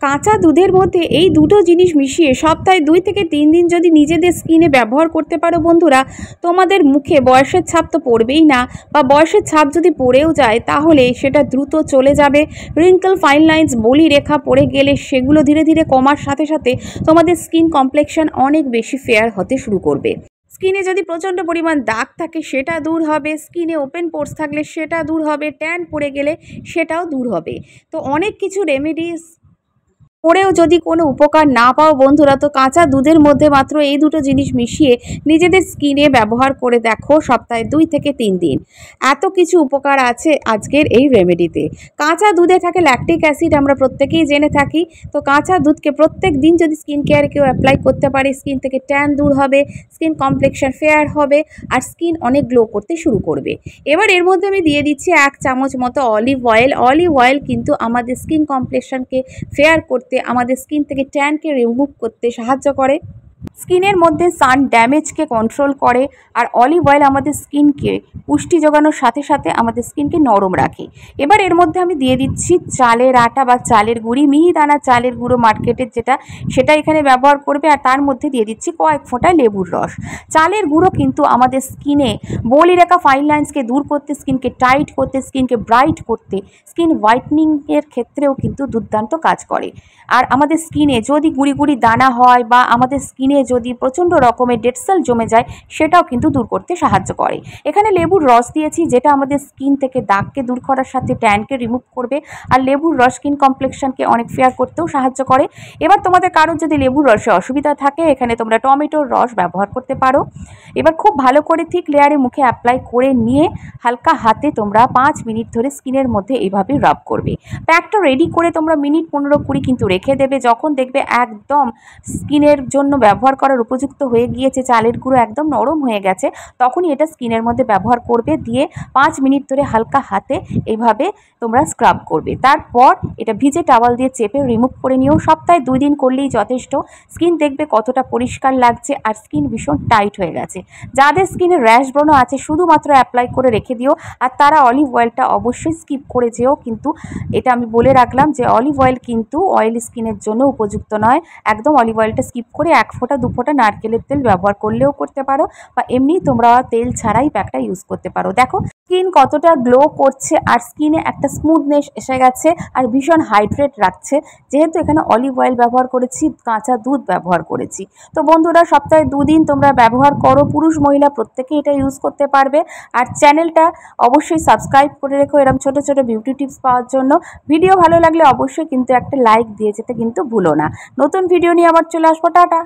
কাঁচা দুধের মধ্যে এই দুটো জিনিস মিশিয়ে সপ্তাহে 2 থেকে 3 দিন যদি নিজেদের স্কিনে ব্যবহার করতে পারো বন্ধুরা, তোমাদের মুখে বয়সের ছাপ তো পড়বেই না, বা বয়সের ছাপ যদি পড়েও যায় তাহলে সেটা দ্রুত চলে যাবে। রিঙ্কল, ফাইন লাইন্স, বলি রেখা পড়ে গেলে সেগুলো ধীরে ধীরে কমার সাথে সাথে তোমাদের স্কিন কমপ্লেকশন অনেক বেশি ফেয়ার হতে শুরু করবে। স্কিনে যদি প্রচণ্ড পরিমাণ দাগ থাকে সেটা দূর হবে, স্কিনে ওপেন পোর্স থাকলে সেটা দূর হবে, ট্যান পড়ে গেলে সেটাও দূর হবে। তো অনেক কিছু রেমেডিস করেও যদি কোনো উপকার না পাও বন্ধুরা, তো কাঁচা দুধের মধ্যে মাত্র এই দুটো জিনিস মিশিয়ে নিজেদের স্কিনে ব্যবহার করে দেখো সপ্তাহে 2 থেকে 3 দিন। এত কিছু উপকার আছে আজকের এই রেমেডিতে। কাঁচা দুধে থাকে ল্যাকটিক অ্যাসিড, আমরা প্রত্যেকেই জেনে থাকি। তো কাঁচা দুধকে প্রত্যেক দিন যদি স্কিন কেয়ারে কেউ অ্যাপ্লাই করতে পারে, স্কিন থেকে ট্যান দূর হবে, স্কিন কমপ্লেকশন ফেয়ার হবে, আর স্কিন অনেক গ্লো করতে শুরু করবে। এবার এর মধ্যে আমি দিয়ে দিচ্ছি 1 চামচ মতো অলিভ অয়েল। অলিভ অয়েল কিন্তু আমাদের স্কিন কমপ্লেকশনকে ফেয়ার করতে, আমাদের স্কিন থেকে ট্যানকে রিমুভ করতে সাহায্য করে, স্কিনের মধ্যে সান ড্যামেজকে কন্ট্রোল করে, আর অলিভ অয়েল আমাদের স্কিনকে পুষ্টি যোগানোর সাথে সাথে আমাদের স্কিনকে নরম রাখে। এবার এর মধ্যে আমি দিয়ে দিচ্ছি চালের আটা বা চালের গুঁড়ি, মিহিদানা চালের গুঁড়ো মার্কেটের যেটা, সেটা এখানে ব্যবহার করবে। আর তার মধ্যে দিয়ে দিচ্ছি কয়েক ফোঁটা লেবুর রস। চালের গুঁড়ো কিন্তু আমাদের স্কিনে বলি রেখা, ফাইন লাইন্সকে দূর করতে, স্কিনকে টাইট করতে, স্কিনকে ব্রাইট করতে, স্কিন হোয়াইটনিংয়ের ক্ষেত্রেও কিন্তু দুর্দান্ত কাজ করে। আর আমাদের স্কিনে যদি গুঁড়ি গুঁড়ি দানা হয় বা আমাদের স্কিনে যদি প্রচণ্ড রকমের ডেড সেল জমে যায়, সেটাও কিন্তু দূর করতে সাহায্য করে। এখানে লেবুর রস দিয়েছি, যেটা আমাদের স্কিন থেকে দাগকে দূর করার সাথে ট্যানকে রিমুভ করবে, আর লেবুর রস স্কিন কমপ্লেকশনকে অনেক ফেয়ার করতেও সাহায্য করে। এবার তোমাদের কারোর যদি লেবুর রসে অসুবিধা থাকে, এখানে তোমরা টমেটোর রস ব্যবহার করতে পারো। এবার খুব ভালো করে থিক লেয়ারে মুখে অ্যাপ্লাই করে নিয়ে হালকা হাতে তোমরা 5 মিনিট ধরে স্কিনের মধ্যে এইভাবে রাব করবে। প্যাকটা রেডি করে তোমরা মিনিট 15-20 কিন্তু রেখে দেবে। যখন দেখবে একদম স্কিনের জন্য ব্যবহার করার উপযুক্ত হয়ে গিয়েছে, চালের গুঁড়ো একদম নরম হয়ে গেছে, তখনই এটা স্কিনের মধ্যে ব্যবহার করবে। দিয়ে 5 মিনিট ধরে হালকা হাতে এইভাবে তোমরা স্ক্রাব করবে। তারপর এটা ভিজে টাওয়াল দিয়ে চেপে রিমুভ করে নিও। সপ্তাহে 2 দিন করলেই যথেষ্ট। স্কিন দেখবে কতটা পরিষ্কার লাগছে, আর স্কিন ভীষণ টাইট হয়ে গেছে। যাদের স্কিনে র্যাশ ব্রণ আছে শুধুমাত্র অ্যাপ্লাই করে রেখে দিও, আর তারা অলিভ অয়েলটা অবশ্যই স্কিপ করে যেও। কিন্তু এটা আমি বলে রাখলাম যে অলিভ অয়েল কিন্তু অয়েলি স্কিনের জন্য উপযুক্ত নয়। একদম অলিভ অয়েলটা স্কিপ করে 1 ফোঁটা 2 ফোঁটা নারকেলের তেল ব্যবহার করলেও করতে পারো, বা এমনি তোমরা তেল ছাড়াই প্যাকটা ইউজ করতে পারো। দেখো স্কিন কতটা গ্লো করছে, আর স্কিনে একটা স্মুথনেস এসে গেছে, আর ভীষণ হাইড্রেট রাখছে, যেহেতু এখানে অলিভ অয়েল ব্যবহার করেছি, কাঁচা দুধ ব্যবহার করেছি। তো বন্ধুরা সপ্তাহে 2 দিন তোমরা ব্যবহার করো, পুরুষ মহিলা প্রত্যেকেই এটা ইউজ করতে পারবে। আর চ্যানেলটা অবশ্যই সাবস্ক্রাইব করে রেখো এরকম ছোট ছোট বিউটি টিপস পাওয়ার জন্য। ভিডিও ভালো লাগলে অবশ্যই কিন্তু একটা লাইক দিয়ে যেতে কিন্তু ভুলো না। নতুন ভিডিও নিয়ে আবার চলে আসবো। টাটা।